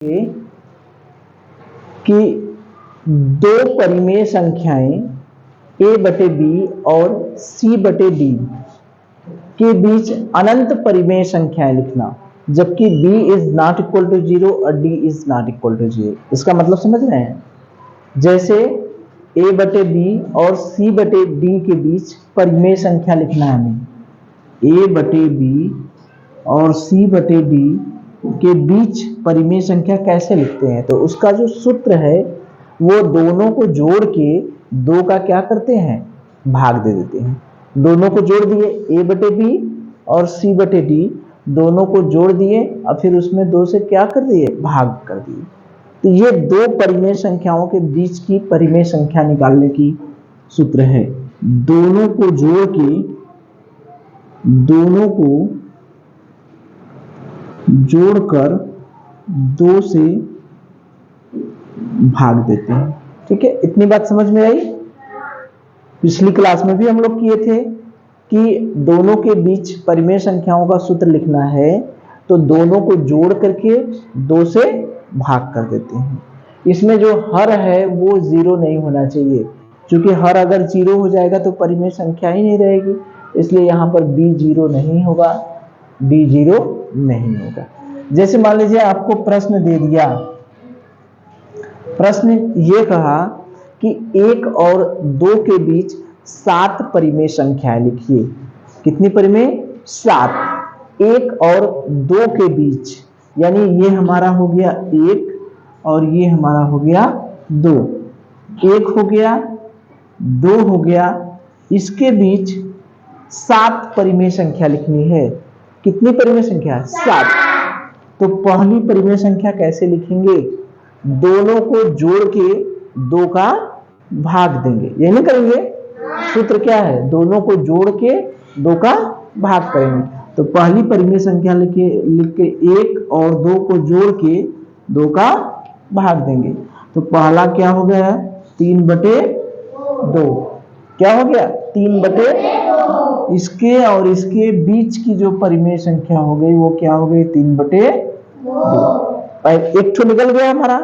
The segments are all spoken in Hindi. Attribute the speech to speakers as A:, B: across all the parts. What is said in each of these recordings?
A: कि दो परिमेय संख्याएं a बटे बी और c बटे डी के बीच अनंत परिमेय संख्याएं लिखना, जबकि b is not equal to 0 और d is not equal to 0। इसका मतलब समझ रहे हैं? जैसे a बटे बी और c बटे डी के बीच परिमेय संख्या लिखना है हमें। a बटे बी और c बटे डी के बीच परिमेय संख्या कैसे लिखते हैं? तो उसका जो सूत्र है वो दोनों को जोड़ के दो का क्या करते हैं? भाग दे देते हैं। दोनों को जोड़ दिए, a बटे बी और c बटे डी दोनों को जोड़ दिए और फिर उसमें दो से क्या कर दिए? भाग कर दिए। तो ये दो परिमेय संख्याओं के बीच की परिमेय संख्या निकालने की सूत्र है। दोनों को जोड़ के दोनों को जोड़कर दो से भाग देते हैं। ठीक है, इतनी बात समझ में आई? पिछली क्लास में भी हम लोग किए थे कि दोनों के बीच परिमेय संख्याओं का सूत्र लिखना है तो दोनों को जोड़ करके दो से भाग कर देते हैं। इसमें जो हर है वो जीरो नहीं होना चाहिए, क्योंकि हर अगर जीरो हो जाएगा तो परिमेय संख्या ही नहीं रहेगी। इसलिए यहाँ पर b जीरो नहीं होगा, d जीरो नहीं होगा। जैसे मान लीजिए आपको प्रश्न दे दिया, प्रश्न ये कहा कि 1 और 2 के बीच 7 परिमेय संख्याएं लिखिए। कितनी परिमेय? 7। 1 और 2 के बीच, यानी ये हमारा हो गया 1 और ये हमारा हो गया 2। 1 हो गया, 2 हो गया, इसके बीच 7 परिमेय संख्या लिखनी है। कितनी परिमेय संख्या? 7। तो पहली परिमेय संख्या कैसे लिखेंगे? दोनों को जोड़ के दो का भाग देंगे, ये नहीं करेंगे? सूत्र क्या है? दोनों को जोड़ के दो का भाग करेंगे। तो पहली परिमेय संख्या लिख के 1 और 2 को जोड़ के दो का भाग देंगे। तो पहला क्या हो गया? 3 बटे 2। क्या हो गया? 3 बटे 2। इसके और इसके बीच की जो परिमेय संख्या हो गई वो क्या हो गई? 3 बटे 2। एक तो निकल गया हमारा।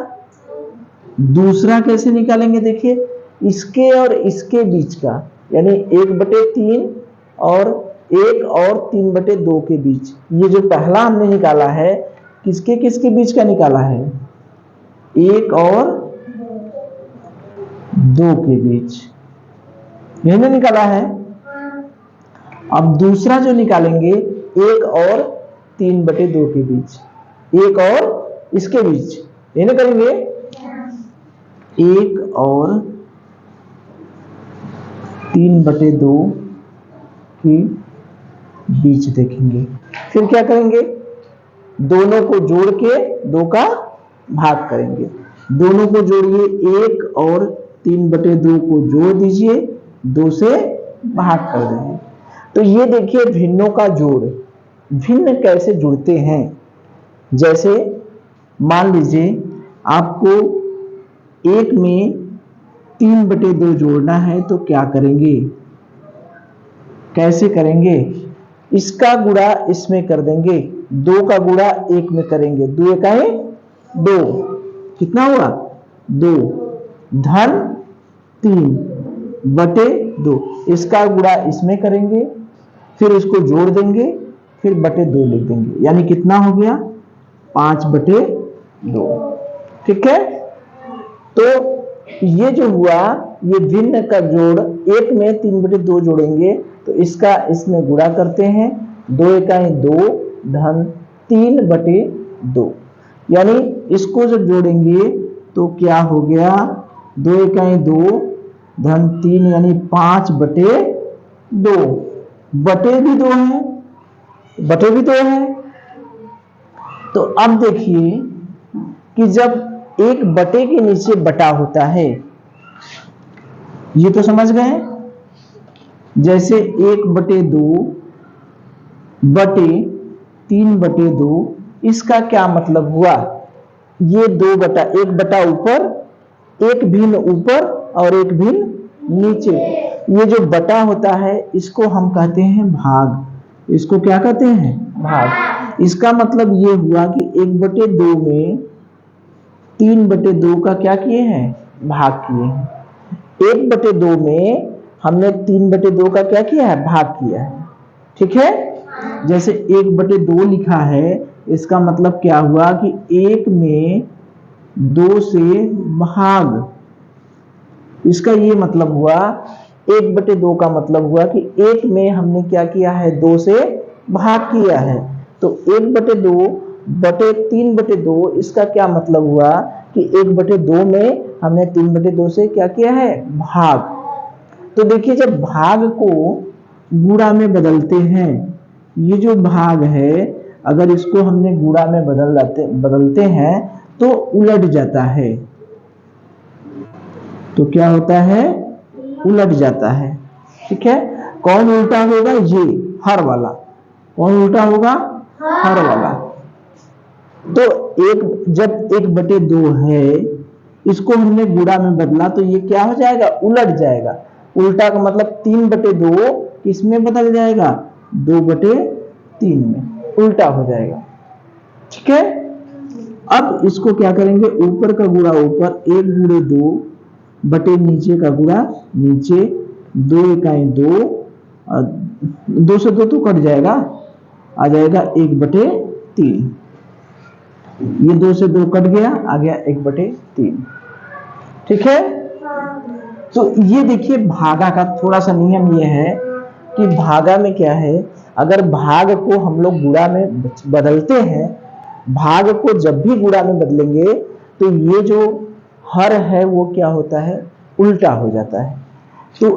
A: दूसरा कैसे निकालेंगे? देखिए, इसके और इसके बीच का, यानी 1 बटे 3 और 1 और 3 बटे 2 के बीच, ये जो पहला हमने निकाला है किसके किसके बीच का निकाला है? 1 और 2 के बीच, यही निकाला है। अब दूसरा जो निकालेंगे 1 और 3 बटे 2 के बीच, 1 और इसके बीच, ये ना करेंगे? 1 और 3 बटे 2 के बीच देखेंगे। फिर क्या करेंगे? दोनों को जोड़ के दो का भाग करेंगे। दोनों को जोड़िए, 1 और 3 बटे 2 को जोड़ दीजिए, 2 से भाग कर देंगे। तो ये देखिए भिन्नों का जोड़। भिन्न कैसे जुड़ते हैं? जैसे मान लीजिए आपको 1 में 3 बटे 2 जोड़ना है तो क्या करेंगे? कैसे करेंगे? इसका गुणा इसमें कर देंगे, 2 का गुणा 1 में करेंगे, 2 एकाएं 2, कितना हुआ? 2 धन 3 बटे 2। इसका गुणा इसमें करेंगे, फिर इसको जोड़ देंगे, फिर बटे 2 लिख देंगे, यानी कितना हो गया? 5 बटे 2। ठीक है, तो ये जो हुआ ये भिन्न का जोड़। 1 में 3 बटे 2 जोड़ेंगे तो इसका इसमें गुणा करते हैं, 2 एकाएं 2 धन 3 बटे 2, यानी इसको जब जोड़ेंगे तो क्या हो गया? 2 एकाएं 2 धन 3 यानी 5 बटे 2। बटे भी 2 है, बटे भी 2 है। तो अब देखिए कि जब एक बटे के नीचे बटा होता है, ये तो समझ गए। जैसे 1 बटे 2 बटे 3 बटे 2, इसका क्या मतलब हुआ? ये 2 बटा 1 बटा ऊपर, एक भिन्न ऊपर और एक भिन्न नीचे। ये जो बटा होता है इसको हम कहते हैं भाग। इसको क्या कहते हैं? भाग। इसका मतलब ये हुआ कि 1 बटे 2 में 3/2 का क्या किए हैं, भाग किए हैं। 1/2 में हमने 3/2 का क्या किया है, भाग किया है। ठीक है, जैसे 1/2 लिखा है, इसका मतलब क्या हुआ कि 1 में 2 से भाग, इसका ये मतलब हुआ 1/2 का मतलब हुआ कि 1 में हमने क्या किया है, 2 से भाग किया है। तो 1/2 बटे 3/2, इसका क्या मतलब हुआ कि 1/2 में हमने 3/2 से क्या किया है, भाग। तो देखिए, जब भाग को गुणा में बदलते हैं, ये जो भाग है अगर इसको हमने गुणा में बदलते हैं तो उलट जाता है। तो क्या होता है, उलट जाता है। ठीक है, कौन उल्टा होगा, ये हर वाला। कौन उल्टा होगा, हर वाला। तो जब 1/2 है, इसको हमने गुणा में बदला तो ये क्या हो जाएगा, उलट जाएगा। उल्टा का मतलब 3/2 किसमें बदल जाएगा, 2/3 में उल्टा हो जाएगा। ठीक है, अब इसको क्या करेंगे, ऊपर का गुणा ऊपर, 1 × 2 बटे नीचे का गुणा नीचे, 2 × 2, 2 से 2 तो कट जाएगा, आ जाएगा 1/3। ये 2 से 2 कट गया, आ गया 1/3। ठीक है, तो ये देखिए भागा का थोड़ा सा नियम ये है कि भागा में क्या है, अगर भाग को हम लोग गुणा में बदलते हैं, भाग को जब भी गुणा में बदलेंगे तो ये जो हर है वो क्या होता है, उल्टा हो जाता है। तो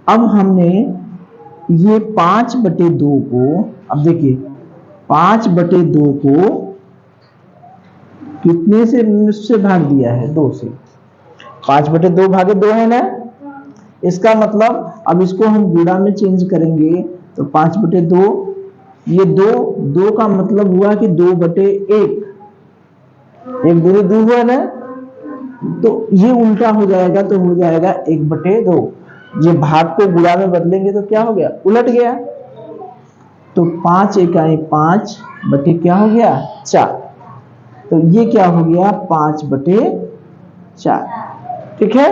A: अब हमने ये 5/2 को, अब देखिए 5/2 को कितने से भाग दिया है, 2 से। 5/2 भागे 2 है ना, इसका मतलब अब इसको हम गुणा में चेंज करेंगे तो 5/2, ये 2 का मतलब हुआ कि 2/1, 1 2 2 हुआ ना, तो ये उल्टा हो जाएगा, तो हो जाएगा 1/2। ये भाग को गुणा में बदलेंगे तो क्या हो गया, उलट गया। तो 5 × 5 बटे क्या हो गया, 4। तो ये क्या हो गया, 5/4। ठीक है,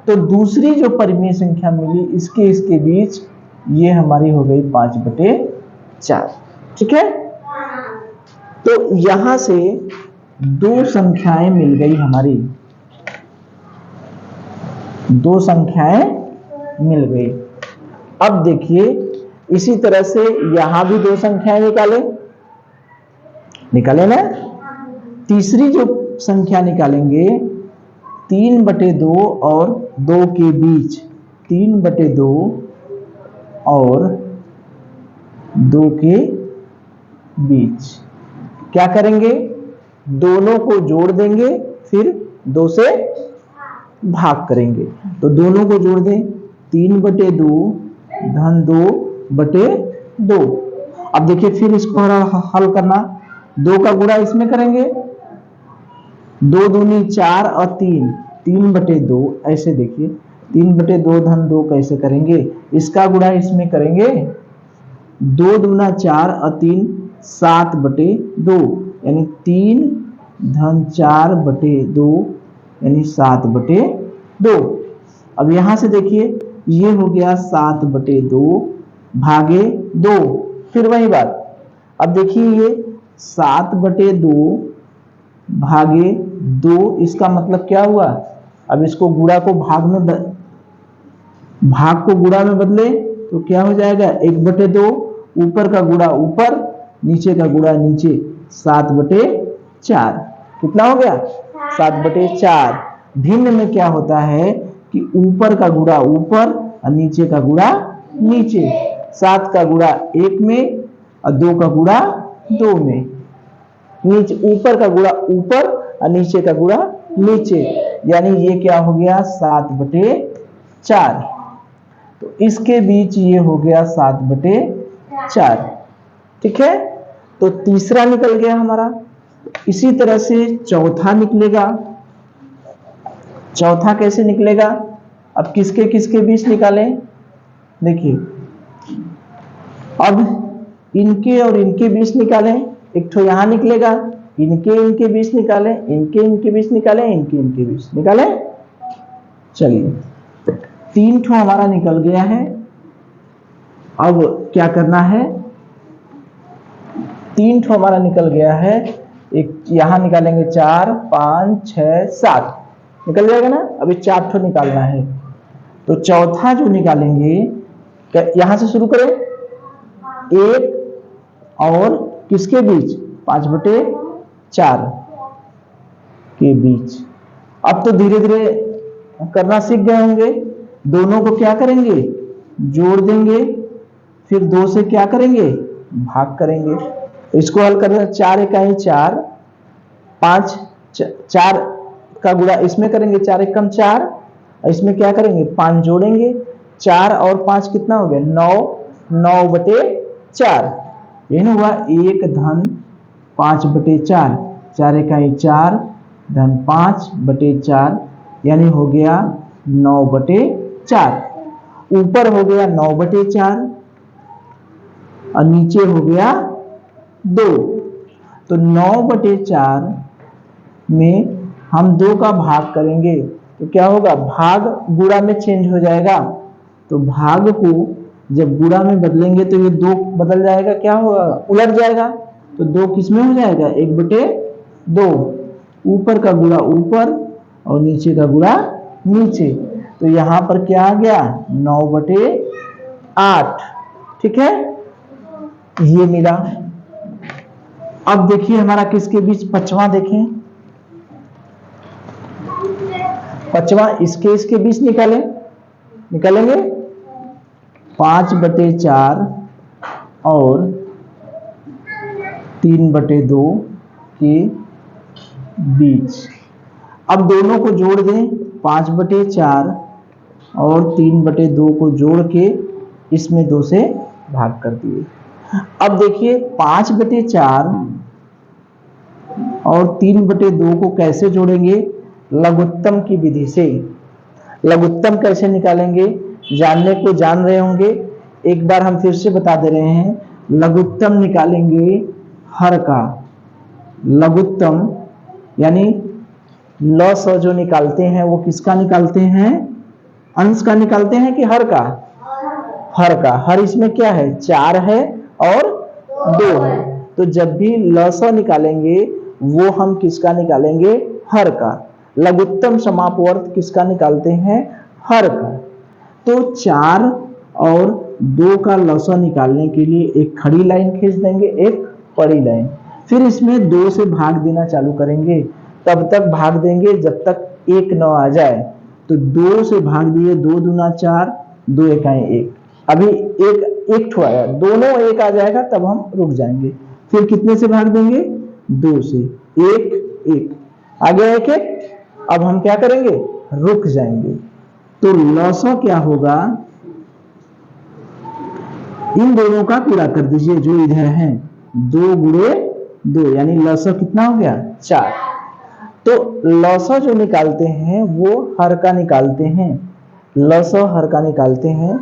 A: तो दूसरी जो परिमेय संख्या मिली इसके बीच, ये हमारी हो गई 5/4। ठीक है, तो यहां से 2 संख्याएं मिल गई हमारी, 2 संख्याएं मिल गई। अब देखिए इसी तरह से यहां भी 2 संख्याएं निकाले ना। तीसरी जो संख्या निकालेंगे, 3/2 और 2 के बीच, 3/2 और 2 के बीच क्या करेंगे, दोनों को जोड़ देंगे, फिर 2 से भाग करेंगे। तो दोनों को जोड़ दें, 3/2 धन 2/2। अब देखिए फिर इसको हल करना, 2 का गुणा इसमें करेंगे, 2 दूनी 4 और 3, 3/2। ऐसे देखिए 3/2 धन 2 कैसे करेंगे, इसका गुणा इसमें करेंगे, 2 दूना 4 और 3 7/2, यानी 3 धन 4/2 यानी 7/2। अब यहां से देखिए ये हो गया 7/2 भागे 2, फिर वही बात। अब देखिए ये 7/2 भागे 2, इसका मतलब क्या हुआ, अब इसको गुणा को भाग को गुणा में बदले तो क्या हो जाएगा, 1/2, ऊपर का गुणा ऊपर, नीचे का गुणा नीचे, 7/4। कितना हो गया, 7/4। भिन्न में क्या होता है कि ऊपर का गुणा ऊपर और नीचे का गुणा नीचे, 7 का गुणा 1 में और 2 का गुणा 2 में, नीचे ऊपर का गुणा ऊपर और नीचे का गुणा नीचे, यानी ये क्या हो गया, 7/4। तो इसके बीच ये हो गया 7/4। ठीक है, तो तीसरा निकल गया हमारा। इसी तरह से चौथा निकलेगा। चौथा कैसे निकलेगा, अब किसके बीच निकालें, देखिए अब इनके और इनके बीच निकालें। एक तो यहां निकलेगा, इनके इनके बीच निकालें, इनके इनके बीच निकालें, इनके इनके बीच निकालें। चलिए 3 ठो हमारा निकल गया है। अब क्या करना है, 3 ठो हमारा निकल गया है, एक यहां निकालेंगे 4 5 6 7 निकल जाएगा ना। अभी 4 ठो निकालना है, तो चौथा जो निकालेंगे यहां से शुरू करें, 1 और किसके बीच, 5/4 के बीच। अब तो धीरे धीरे करना सीख गए होंगे। दोनों को क्या करेंगे, जोड़ देंगे, फिर 2 से क्या करेंगे, भाग करेंगे। इसको हल करना, 4 इकाई 4, 5 4 का गुणा इसमें करेंगे, 4 एकम 4, इसमें क्या करेंगे 5 जोड़ेंगे, 4 और 5 कितना हो गया 9, 9/4 यही ना हुआ। 1 धन 5/4, 4 इकाई 4 धन 5/4 यानी हो गया 9/4। ऊपर हो गया 9/4 और नीचे हो गया 2। तो 9/4 में हम 2 का भाग करेंगे तो क्या होगा, भाग गुणा में चेंज हो जाएगा। तो भाग को जब गुणा में बदलेंगे तो ये 2 बदल जाएगा, क्या होगा, उलट जाएगा। तो 2 किस में हो जाएगा, 1/2। ऊपर का गुणा ऊपर और नीचे का गुणा नीचे। तो यहां पर क्या आ गया 9/8। ठीक है, ये मिला। अब देखिए हमारा किसके बीच, 5वां देखें, 5वां इसके बीच निकालेंगे 5/4 और 3/2 के बीच। अब दोनों को जोड़ दें, 5/4 और 3/2 को जोड़ के इसमें 2 से भाग कर दिए। अब देखिए 5/4 और 3/2 को कैसे जोड़ेंगे, लघुत्तम की विधि से। लघुत्तम कैसे निकालेंगे जानने को जान रहे होंगे, एक बार हम फिर से बता दे रहे हैं। लघुत्तम निकालेंगे हर का, लघुत्तम यानी लस जो निकालते हैं वो किसका निकालते हैं, अंश का निकालते हैं कि हर का, हर का। हर इसमें क्या है, 4 है और 2 है। तो जब भी लस निकालेंगे वो हम किसका निकालेंगे, हर का। लघुत्तम समापवर्त किसका निकालते हैं, हर का। तो 4 और 2 का लसा निकालने के लिए एक खड़ी लाइन खींच देंगे, एक पड़ी लाइन, फिर इसमें 2 से भाग देना चालू करेंगे। तब तक भाग देंगे जब तक 1 न आ जाए। तो 2 से भाग दिए, 2 दूना 4, 2 इकाई 1। अभी एक ठो आया, दोनों 1 आ जाएगा तब हम रुक जाएंगे। फिर कितने से भाग देंगे, 2 से, 1 1 आ गया 1 1। अब हम क्या करेंगे, रुक जाएंगे। तो लसा क्या होगा, इन दोनों का पूरा कर दीजिए जो इधर है, 2 गुणे 2 यानी लसा कितना हो गया 4। तो लसा जो निकालते हैं वो हर का निकालते हैं, लसा हर का निकालते हैं।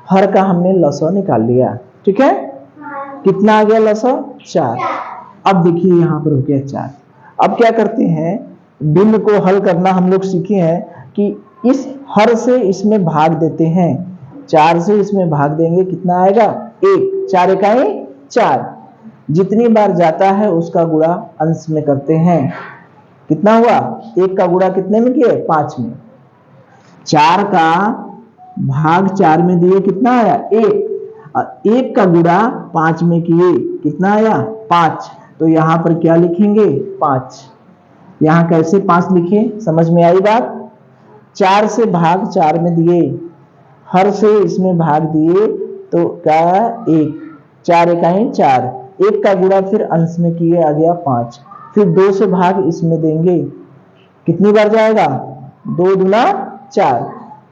A: हर का हमने लसा निकाल लिया, ठीक है। कितना आ गया लसा 4। अब देखिए यहां पर हो गया 4। अब क्या करते हैं, भिन्न को हल करना हम लोग सीखे हैं कि इस हर से इसमें भाग देते हैं, 4 से इसमें भाग देंगे, कितना आएगा 1, 4 इकाई 4। जितनी बार जाता है उसका गुणा अंश में करते हैं। कितना हुआ, 1 का गुणा कितने में किए, 5 में। 4 का भाग 4 में दिए, कितना आया 1। और 1 का गुणा 5 में किए, कितना आया 5। तो यहां पर क्या लिखेंगे 5। यहां कैसे 5 लिखे, समझ में आई बात। 4 से भाग 4 में दिए, हर से इसमें भाग दिए, तो क्या 1, 4 इकाई 4, 1 का गुणा फिर अंश में किए, आ गया 5। फिर 2 से भाग इसमें देंगे, कितनी बार जाएगा 2 दूना 4।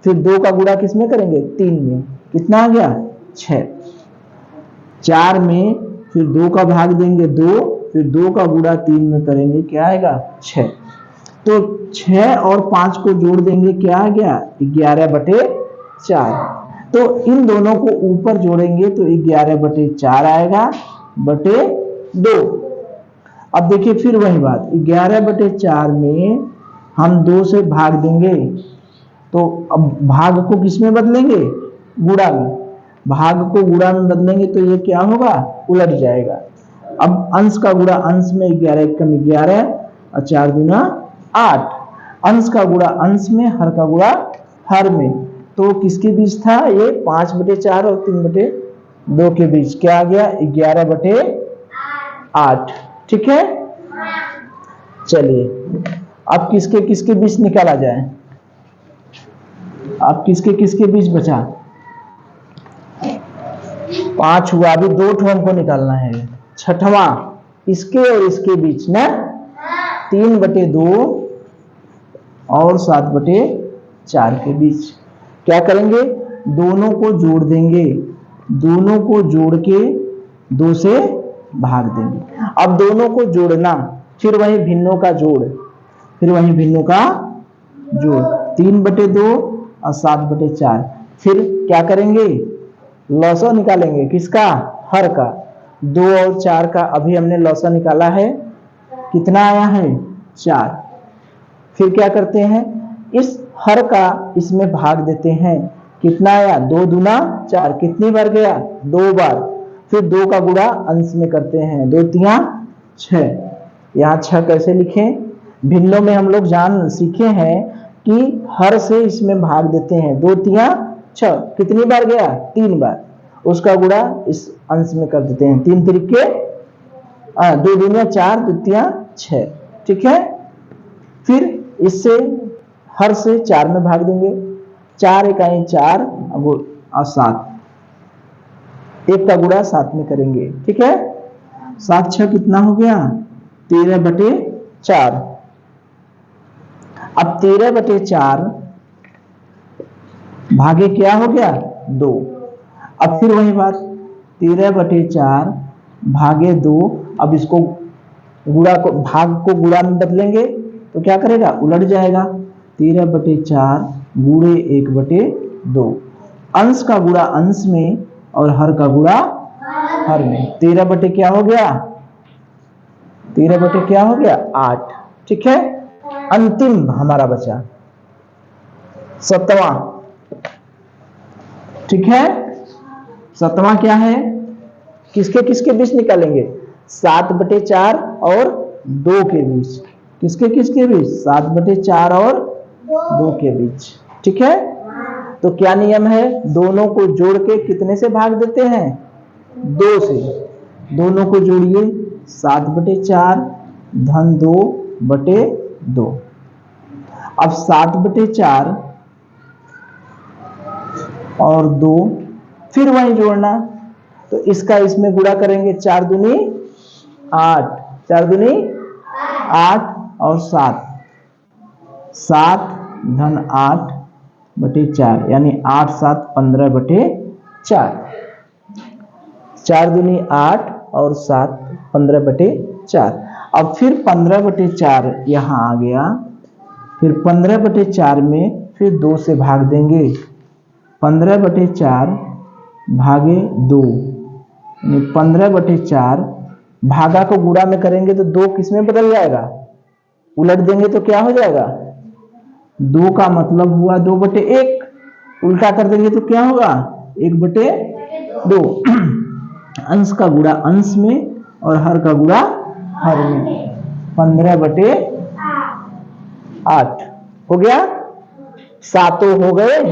A: फिर 2 का गुणा किस में करेंगे 3 में, कितना आ गया 6। 4 में फिर 2 का भाग देंगे 2, फिर 2 का गुणा 3 में करेंगे, क्या आएगा 6। तो 6 और 5 को जोड़ देंगे, क्या आ गया 11/4। तो इन दोनों को ऊपर जोड़ेंगे तो 11/4 आएगा बटे 2। अब देखिए फिर वही बात, 11/4 में हम 2 से भाग देंगे, तो अब भाग को किस में बदलेंगे? गुणा में। भाग को गुणा में बदलेंगे तो ये क्या होगा? उलट जाएगा। अब अंश का गुणा अंश में, 11 कम 11 और 4 दूना 8। अंश का गुणा अंश में, हर का गुणा हर में। तो किसके बीच था ये? 5/4 और 3/2 के बीच। क्या आ गया? 11/8। ठीक है, चलिए अब किसके किसके बीच निकाला जाए? अब किसके किसके बीच बचा? 5 हुआ, अभी 2 ठो हमको निकालना है। छठवां इसके और इसके बीच ना, 3/2 और 7/4 के बीच। क्या करेंगे? दोनों को जोड़ देंगे, दोनों को जोड़ के 2 से भाग देंगे। अब दोनों को जोड़ना, फिर वही भिन्नों का जोड़, फिर वही भिन्नों का जोड़, 3/2 और 7/4। फिर क्या करेंगे? लॉसा निकालेंगे। किसका? हर का। 2 और 4 का अभी हमने लॉसा निकाला है, कितना आया है? 4। फिर क्या करते हैं? इस हर का इसमें भाग देते हैं, कितना आया? 2 दूना 4। कितनी बार गया? 2 बार। फिर 2 का गुणा अंश में करते हैं, 2 तिया 6। यहाँ 6 कैसे लिखें? भिन्नों में हम लोग जान सीखे हैं कि हर से इसमें भाग देते हैं, 2 तिया 6। कितनी बार गया? 3 बार। उसका गुणा इस अंश में कर देते हैं, 3 तरीके 2 दूना 4, 2 तिया 6। ठीक है, फिर इससे हर से 4 में भाग देंगे, 4 इकाई 4 और 7, 1 का गुणा 7 में करेंगे। ठीक है, 7 6 कितना हो गया? 13/4। अब 13/4 भागे क्या हो गया? 2। अब फिर वही बात, 13/4 भागे 2। अब इसको गुणा को, भाग को गुणा में बदलेंगे तो क्या करेगा? उलट जाएगा। 13/4 गुणे 1/2। अंश का गुणा अंश में और हर का गुणा हर में। 13 क्या हो गया? 13 क्या हो गया? 8। ठीक है, अंतिम हमारा बचा 7वां। ठीक है, 7वां क्या है? किसके किसके बीच निकालेंगे? 7/4 और 2 के बीच। किसके किसके बीच? 7/4 और 2 के बीच। ठीक है, तो क्या नियम है? दोनों को जोड़ के कितने से भाग देते हैं? 2 से। दोनों को जोड़िए, 7/4 धन 2/2। अब 7/4 और 2, फिर वही जोड़ना, तो इसका इसमें गुणा करेंगे, 4 दूनी 8, 4 दूनी 8 और 7, 7 धन 8/4, यानी 8 7 15/4। 4 दूनी 8 और 7 15/4। अब फिर 15/4 यहां आ गया, फिर 15/4 में फिर 2 से भाग देंगे, 15/4 भागे 2, 15/4 भागा को गुणा में करेंगे तो 2 किस में बदल जाएगा? उलट देंगे तो क्या हो जाएगा? 2 का मतलब हुआ 2/1, उल्टा कर देंगे तो क्या होगा? 1/2। अंश का गुणा अंश में और हर का गुणा हर में, 15/8 हो गया। सातों हो गए?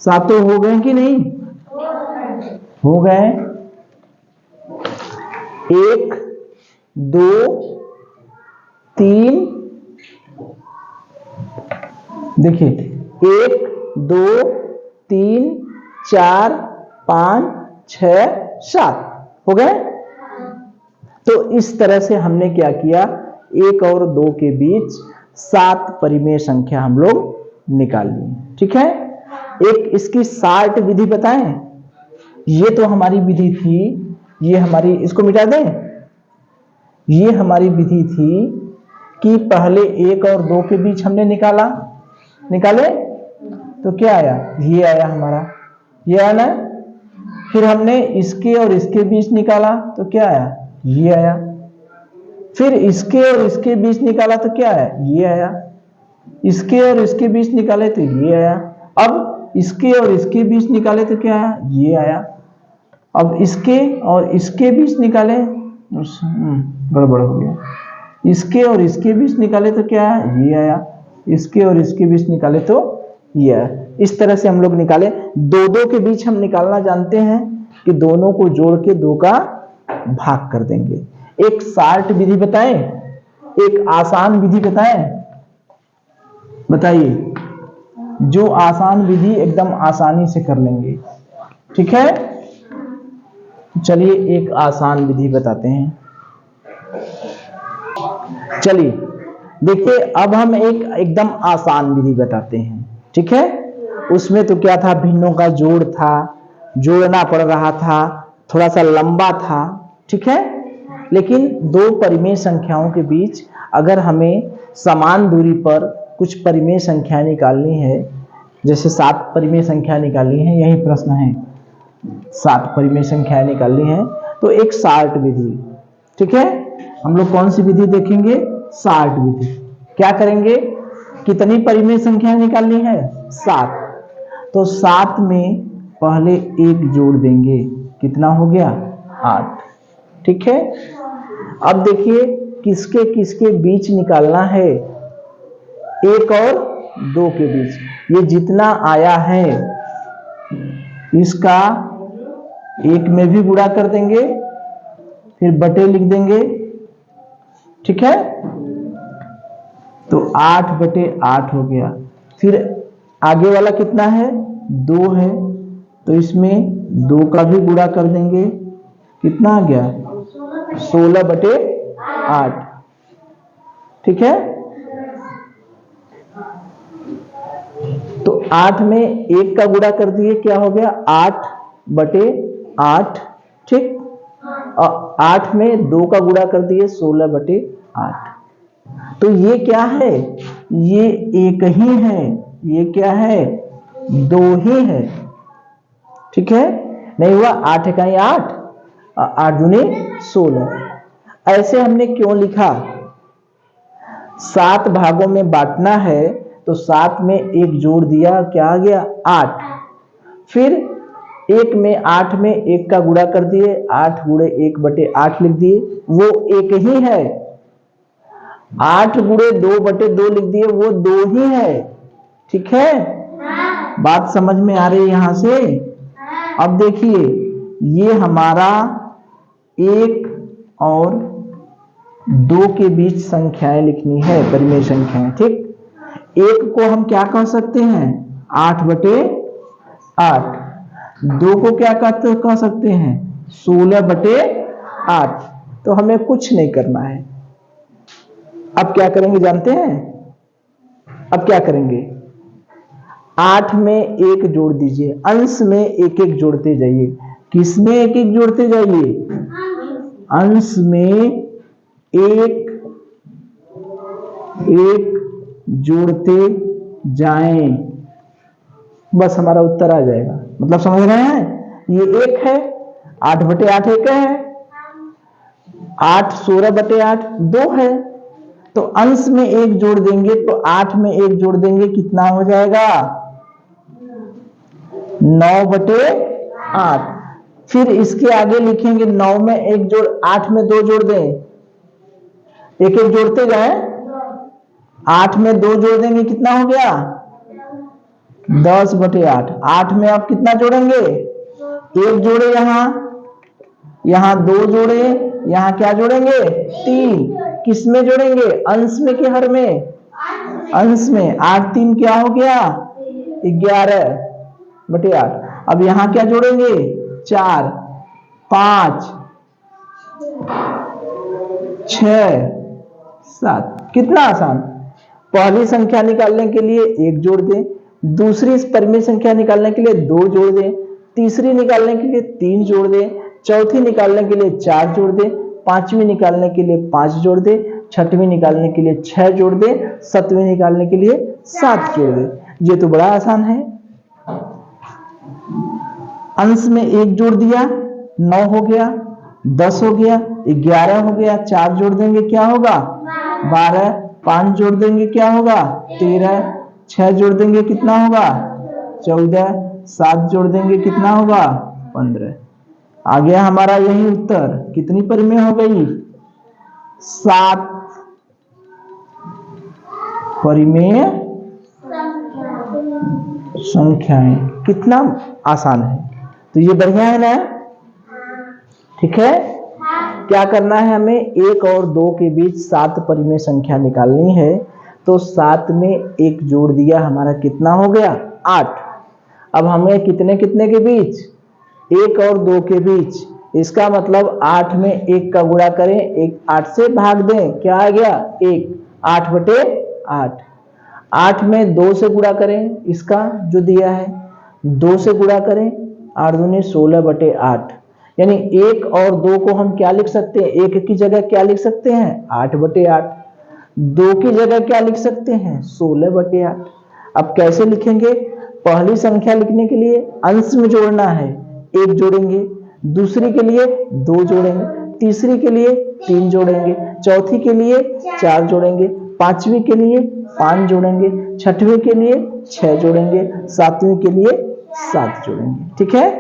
A: सातों हो गए कि नहीं? हो गए। 1 2 3, देखिए 1 2 3 4 5 6 7 हो गए। तो इस तरह से हमने क्या किया? 1 और 2 के बीच 7 परिमेय संख्या हम लोग निकाल ली। ठीक है, एक इसकी शार्ट विधि बताएं। ये तो हमारी विधि थी, ये हमारी, इसको मिटा दें। ये हमारी विधि थी कि पहले 1 और 2 के बीच हमने निकाले तो क्या आया? ये आया हमारा, ये आया ना। फिर हमने इसके और इसके बीच निकाला तो क्या आया? ये आया। फिर इसके और इसके बीच निकाला तो क्या है, ये आया। इसके और इसके बीच निकाले तो ये आया। अब इसके और इसके बीच निकाले तो क्या आया, ये आया। अब इसके और इसके बीच निकाले, गड़बड़ हो गया। इसके और इसके बीच निकाले तो क्या आया, ये आया। इसके और इसके बीच निकाले तो ये आया। इस तरह से हम लोग निकाले। दो दो के बीच हम निकालना जानते हैं कि दोनों को जोड़ के दो का भाग कर देंगे। एक शार्ट विधि बताएं, एक आसान विधि बताएं, बताइए। जो आसान विधि एकदम आसानी से कर लेंगे, ठीक है। चलिए एक आसान विधि बताते हैं। चलिए देखिए, अब हम एक एकदम आसान विधि बताते हैं, ठीक है। उसमें तो क्या था, भिन्नों का जोड़ था, जोड़ना पड़ रहा था, थोड़ा सा लंबा था, ठीक है। लेकिन दो परिमेय संख्याओं के बीच अगर हमें समान दूरी पर कुछ परिमेय संख्या निकालनी है, जैसे 7 परिमेय संख्या निकालनी है, यही प्रश्न है, 7 परिमेय संख्या निकालनी है, तो एक शार्ट विधि, ठीक है। हम लोग कौन सी विधि देखेंगे, शार्ट विधि। क्या करेंगे, कितनी परिमेय संख्या निकालनी है, 7। तो 7 में पहले 1 जोड़ देंगे, कितना हो गया, 8, ठीक है। अब देखिए किसके किसके बीच निकालना है, 1 और 2 के बीच। ये जितना आया है इसका 1 में भी गुणा कर देंगे, फिर बटे लिख देंगे, ठीक है। तो 8/8 हो गया। फिर आगे वाला कितना है, 2 है, तो इसमें 2 का भी गुणा कर देंगे, कितना आ गया, 16/8, ठीक है। तो 8 में 1 का गुणा कर दिए, क्या हो गया, 8/8, ठीक। और 8 में 2 का गुणा कर दिए, 16/8। तो ये क्या है, ये एक ही है, ये क्या है, 2 ही है, ठीक है। नहीं हुआ, 8 इकाई 8, 8 दूनी 16। ऐसे हमने क्यों लिखा, 7 भागों में बांटना है, तो 7 में 1 जोड़ दिया, क्या आ गया, 8। फिर 1 में 8 में 1 का गुणा कर दिए, 8 गुणे 1/8 लिख दिए, वो एक ही है। 8 गुणे 2/2 लिख दिए, वो 2 ही है, ठीक है। बात समझ में आ रही है यहां से। अब देखिए, ये हमारा 1 और 2 के बीच संख्याएं लिखनी है, परिमेय संख्याएं, ठीक। 1 को हम क्या कह सकते हैं, 8/8। 2 को क्या कह सकते हैं, 16/8। तो हमें कुछ नहीं करना है। अब क्या करेंगे जानते हैं, अब क्या करेंगे, 8 में 1 जोड़ दीजिए, अंश में 1-1 जोड़ते जाइए। किसमें 1-1 जोड़ते जाइए, अंश में 1-1 जोड़ते जाएं, बस हमारा उत्तर आ जाएगा। मतलब समझ रहे हैं, ये 1 है, 8/8 1 है, 8 16/8 2 है, तो अंश में 1 जोड़ देंगे, तो 8 में 1 जोड़ देंगे, कितना हो जाएगा, 9/8। फिर इसके आगे लिखेंगे, 9 में 1 जोड़, 8 में 2 जोड़ दें, 1-1 जोड़ते जाए, 8 में 2 जोड़ देंगे, कितना हो गया, 10/8। 8 में आप कितना जोड़ेंगे, 1 जोड़े, यहां 2 जोड़े, यहां क्या जोड़ेंगे, 3। किस में जोड़ेंगे, अंश में कि हर में, अंश में। 8 3 क्या हो गया, 11/8। अब यहां क्या जोड़ेंगे, 4 5 6 7। कितना आसान। पहली संख्या निकालने के लिए 1 जोड़ दें, दूसरी परिमेय संख्या निकालने के लिए 2 जोड़ दें, तीसरी निकालने के लिए 3 जोड़ दें, चौथी निकालने के लिए 4 जोड़ दें, पांचवी निकालने के लिए 5 जोड़ दें, छठवीं निकालने के लिए 6 जोड़ दें, सातवीं निकालने के लिए 7 जोड़ दें। ये तो बड़ा आसान है। अंश में 1 जोड़ दिया, 9 हो गया, 10 हो गया, 11 हो गया, 4 जोड़ देंगे क्या होगा 12, 5 जोड़ देंगे क्या होगा 13, 6 जोड़ देंगे कितना होगा 14, 7 जोड़ देंगे कितना होगा 15। आ गया हमारा यही उत्तर। कितनी परिमेय हो गई 7 परिमेय संख्याएं। कितना आसान है, तो ये बढ़िया है ना। ठीक है, क्या करना है हमें 1 और 2 के बीच 7 परिमेय संख्या निकालनी है। तो 7 में 1 जोड़ दिया, हमारा कितना हो गया 8। अब हमें कितने कितने के बीच 1 और 2 के बीच, इसका मतलब 8 में 1 का गुणा करें, 1 8 से भाग दें, क्या आ गया 1, 8/8। 8 में 2 से गुणा करें, इसका जो दिया है 2 से गुणा करें, 8 दूनी 16/8। यानी 1 और 2 को हम क्या लिख सकते हैं, 1 की जगह क्या लिख सकते हैं 8/8, 2 की जगह क्या लिख सकते हैं 16/8। अब कैसे लिखेंगे, पहली संख्या लिखने के लिए अंश में जोड़ना है 1 जोड़ेंगे, दूसरी के लिए 2 जोड़ेंगे, तीसरी के लिए 3 जोड़ेंगे, चौथी के लिए 4 जोड़ेंगे, पांचवी के लिए 5 जोड़ेंगे, छठवीं के लिए 6 जोड़ेंगे, सातवीं के लिए 7 जोड़ेंगे। ठीक है,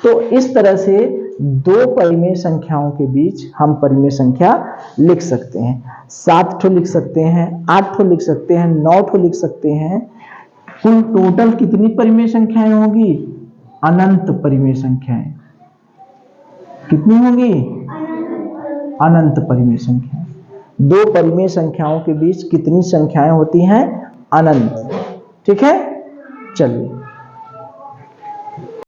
A: तो इस तरह से 2 परिमेय संख्याओं के बीच हम परिमेय संख्या लिख सकते हैं। 7 ठो लिख सकते हैं, 8 ठो लिख सकते हैं, 9 ठो लिख सकते हैं। कुल टोटल कितनी परिमेय संख्याएं होगी, अनंत परिमेय संख्याएं। कितनी होगी, अनंत परिमेय संख्याएं। 2 परिमेय संख्याओं के बीच कितनी संख्याएं होती हैं, अनंत। ठीक है, चलिए